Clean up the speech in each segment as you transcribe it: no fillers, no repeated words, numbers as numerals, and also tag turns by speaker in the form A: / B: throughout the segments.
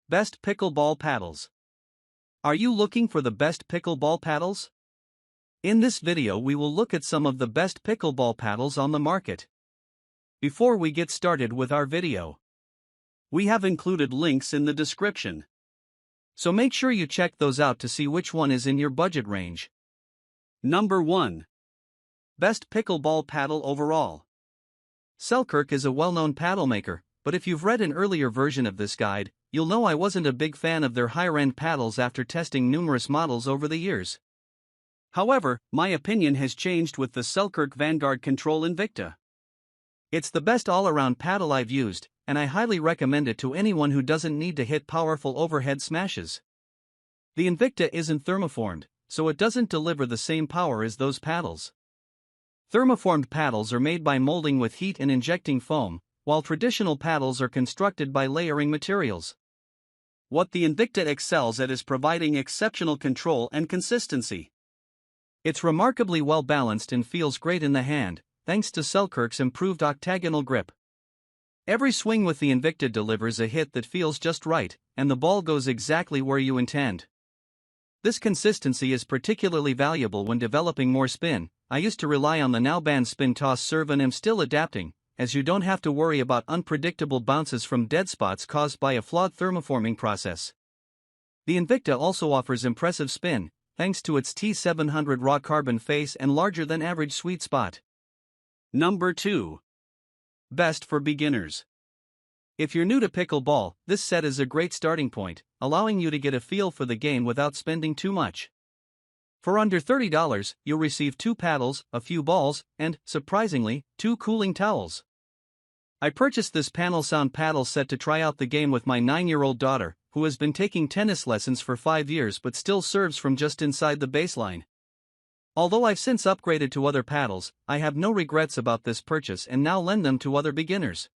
A: Best Pickleball Paddles. Are you looking for the best pickleball paddles? In this video we will look at some of the best pickleball paddles on the market. Before we get started with our video, we have included links in the description, so make sure you check those out to see which one is in your budget range. Number 1. Best Pickleball Paddle Overall. Selkirk is a well-known paddle maker, but if you've read an earlier version of this guide, you'll know I wasn't a big fan of their higher-end paddles after testing numerous models over the years. However, my opinion has changed with the Selkirk Vanguard Control Invicta. It's the best all-around paddle I've used, and I highly recommend it to anyone who doesn't need to hit powerful overhead smashes. The Invicta isn't thermoformed, so it doesn't deliver the same power as those paddles. Thermoformed paddles are made by molding with heat and injecting foam, while traditional paddles are constructed by layering materials. What the Invicta excels at is providing exceptional control and consistency. It's remarkably well balanced and feels great in the hand, thanks to Selkirk's improved octagonal grip. Every swing with the Invicta delivers a hit that feels just right, and the ball goes exactly where you intend. This consistency is particularly valuable when developing more spin. I used to rely on the now banned spin toss serve and am still adapting, as you don't have to worry about unpredictable bounces from dead spots caused by a flawed thermoforming process. The Invicta also offers impressive spin, thanks to its T700 raw carbon face and larger than average sweet spot. Number 2. Best for beginners. If you're new to pickleball, this set is a great starting point, allowing you to get a feel for the game without spending too much. For under $30, you'll receive 2 paddles, a few balls, and, surprisingly, 2 cooling towels. I purchased this panel sound paddle set to try out the game with my 9-year-old daughter, who has been taking tennis lessons for 5 years but still serves from just inside the baseline. Although I've since upgraded to other paddles, I have no regrets about this purchase and now lend them to other beginners.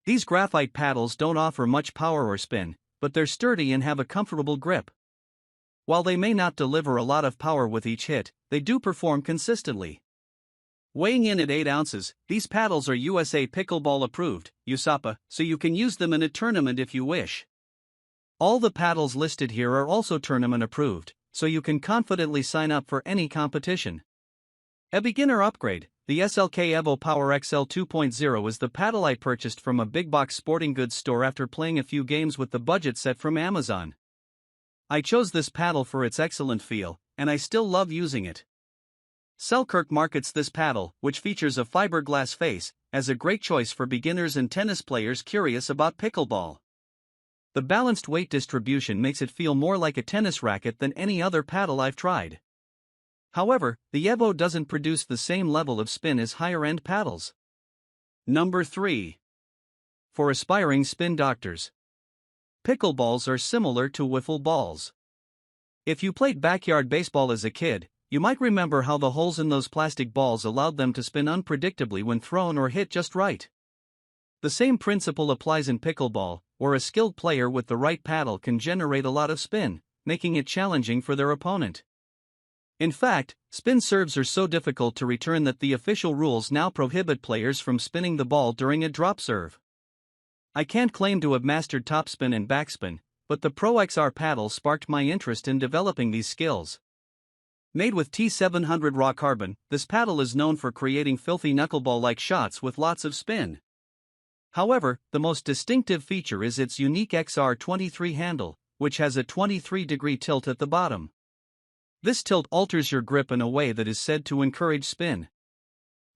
A: These graphite paddles don't offer much power or spin, but they're sturdy and have a comfortable grip. While they may not deliver a lot of power with each hit, they do perform consistently. Weighing in at 8 ounces, these paddles are USA Pickleball approved, USAPA, so you can use them in a tournament if you wish. All the paddles listed here are also tournament approved, so you can confidently sign up for any competition. A beginner upgrade, the SLK Evo Power XL 2.0 is the paddle I purchased from a big box sporting goods store after playing a few games with the budget set from Amazon. I chose this paddle for its excellent feel, and I still love using it. Selkirk markets this paddle, which features a fiberglass face, as a great choice for beginners and tennis players curious about pickleball. The balanced weight distribution makes it feel more like a tennis racket than any other paddle I've tried. However, the Evo doesn't produce the same level of spin as higher-end paddles. Number 3. For aspiring spin doctors. Pickleballs are similar to wiffle balls. If you played backyard baseball as a kid, you might remember how the holes in those plastic balls allowed them to spin unpredictably when thrown or hit just right. The same principle applies in pickleball, where a skilled player with the right paddle can generate a lot of spin, making it challenging for their opponent. In fact, spin serves are so difficult to return that the official rules now prohibit players from spinning the ball during a drop serve. I can't claim to have mastered topspin and backspin, but the Pro XR paddle sparked my interest in developing these skills. Made with T700 raw carbon, this paddle is known for creating filthy knuckleball-like shots with lots of spin. However, the most distinctive feature is its unique XR23 handle, which has a 23-degree tilt at the bottom. This tilt alters your grip in a way that is said to encourage spin.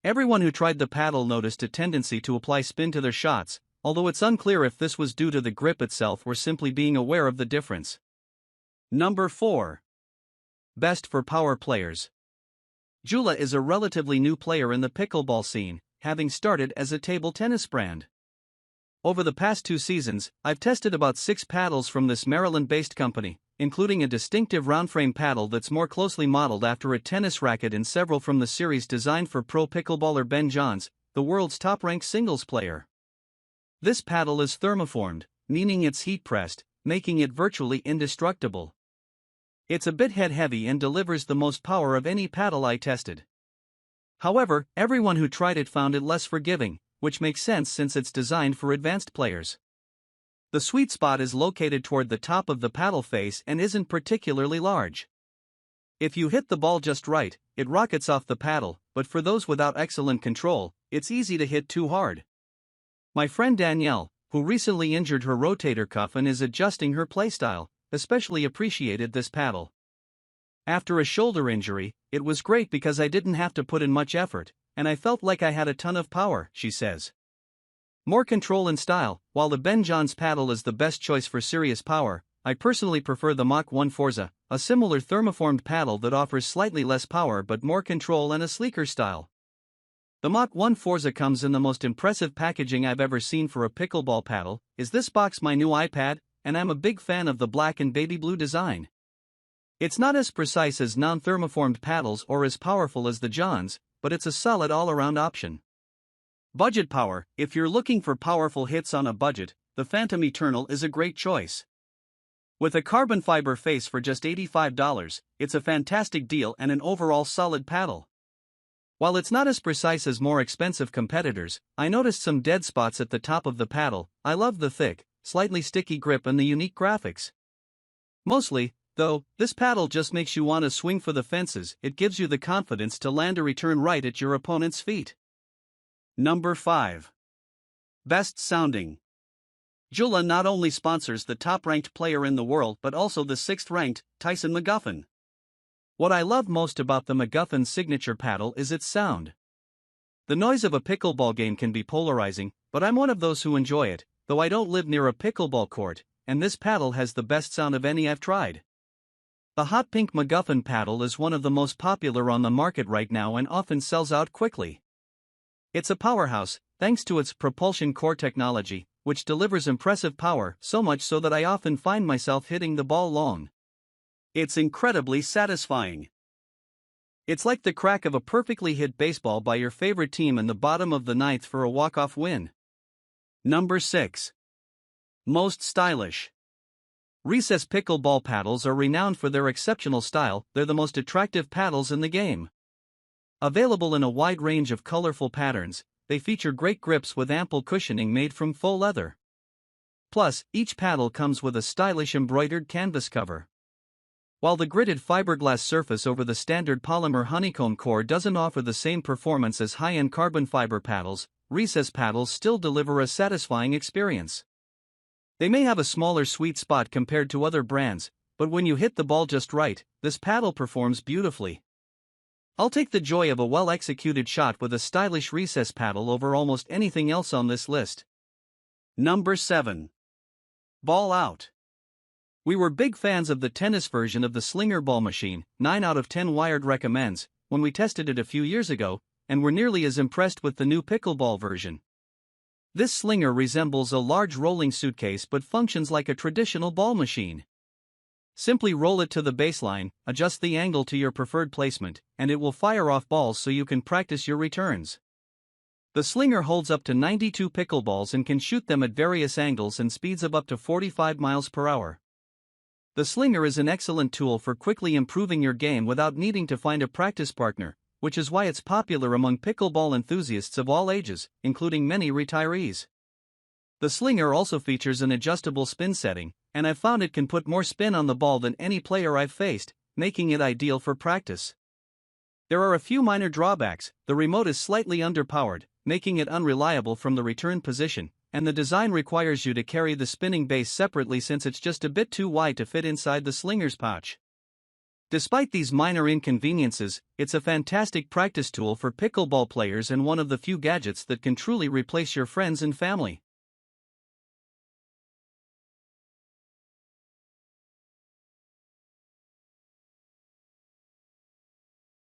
A: Everyone who tried the paddle noticed a tendency to apply spin to their shots, although it's unclear if this was due to the grip itself or simply being aware of the difference. Number 4. Best for power players. Jula is a relatively new player in the pickleball scene, having started as a table tennis brand. Over the past 2 seasons, I've tested about 6 paddles from this Maryland-based company, including a distinctive round-frame paddle that's more closely modeled after a tennis racket and several from the series designed for pro pickleballer Ben Johns, the world's top-ranked singles player. This paddle is thermoformed, meaning it's heat-pressed, making it virtually indestructible. It's a bit head-heavy and delivers the most power of any paddle I tested. However, everyone who tried it found it less forgiving, which makes sense since it's designed for advanced players. The sweet spot is located toward the top of the paddle face and isn't particularly large. If you hit the ball just right, it rockets off the paddle, but for those without excellent control, it's easy to hit too hard. My friend Danielle, who recently injured her rotator cuff and is adjusting her playstyle, especially appreciated this paddle. After a shoulder injury, it was great because I didn't have to put in much effort, and I felt like I had a ton of power, she says. More control and style. While the Ben Johns paddle is the best choice for serious power, I personally prefer the Mach 1 Forza, a similar thermoformed paddle that offers slightly less power but more control and a sleeker style. The Mach 1 Forza comes in the most impressive packaging I've ever seen for a pickleball paddle. Is this box my new iPad? And I'm a big fan of the black and baby blue design. It's not as precise as non-thermoformed paddles or as powerful as the Johns, but it's a solid all-around option. Budget power. If you're looking for powerful hits on a budget, the Phantom Eternal is a great choice. With a carbon fiber face for just $85, it's a fantastic deal and an overall solid paddle. While it's not as precise as more expensive competitors, I noticed some dead spots at the top of the paddle. I love the thick, slightly sticky grip and the unique graphics. Mostly, though, this paddle just makes you want to swing for the fences. It gives you the confidence to land a return right at your opponent's feet. Number 5. Best sounding. Jula not only sponsors the top-ranked player in the world but also the 6th-ranked, Tyson McGuffin. What I love most about the McGuffin signature paddle is its sound. The noise of a pickleball game can be polarizing, but I'm one of those who enjoy it, though I don't live near a pickleball court, and this paddle has the best sound of any I've tried. The hot pink McGuffin paddle is one of the most popular on the market right now and often sells out quickly. It's a powerhouse, thanks to its propulsion core technology, which delivers impressive power, so much so that I often find myself hitting the ball long. It's incredibly satisfying. It's like the crack of a perfectly hit baseball by your favorite team in the bottom of the ninth for a walk-off win. Number 6. Most stylish. Recess pickleball paddles are renowned for their exceptional style. They're the most attractive paddles in the game. Available in a wide range of colorful patterns, they feature great grips with ample cushioning made from faux leather. Plus, each paddle comes with a stylish embroidered canvas cover. While the gridded fiberglass surface over the standard polymer honeycomb core doesn't offer the same performance as high-end carbon fiber paddles, recess paddles still deliver a satisfying experience. They may have a smaller sweet spot compared to other brands, but when you hit the ball just right, this paddle performs beautifully. I'll take the joy of a well-executed shot with a stylish recess paddle over almost anything else on this list. Number 7. Ball out. We were big fans of the tennis version of the Slinger ball machine. 9 out of 10 Wired recommends, when we tested it a few years ago, and were nearly as impressed with the new pickleball version. This Slinger resembles a large rolling suitcase but functions like a traditional ball machine. Simply roll it to the baseline, adjust the angle to your preferred placement, and it will fire off balls so you can practice your returns. The Slinger holds up to 92 pickleballs and can shoot them at various angles and speeds of up to 45 miles per hour. The Slinger is an excellent tool for quickly improving your game without needing to find a practice partner, which is why it's popular among pickleball enthusiasts of all ages, including many retirees. The Slinger also features an adjustable spin setting, and I've found it can put more spin on the ball than any player I've faced, making it ideal for practice. There are a few minor drawbacks. The remote is slightly underpowered, making it unreliable from the return position, and the design requires you to carry the spinning base separately since it's just a bit too wide to fit inside the Slinger's pouch. Despite these minor inconveniences, it's a fantastic practice tool for pickleball players and one of the few gadgets that can truly replace your friends and family.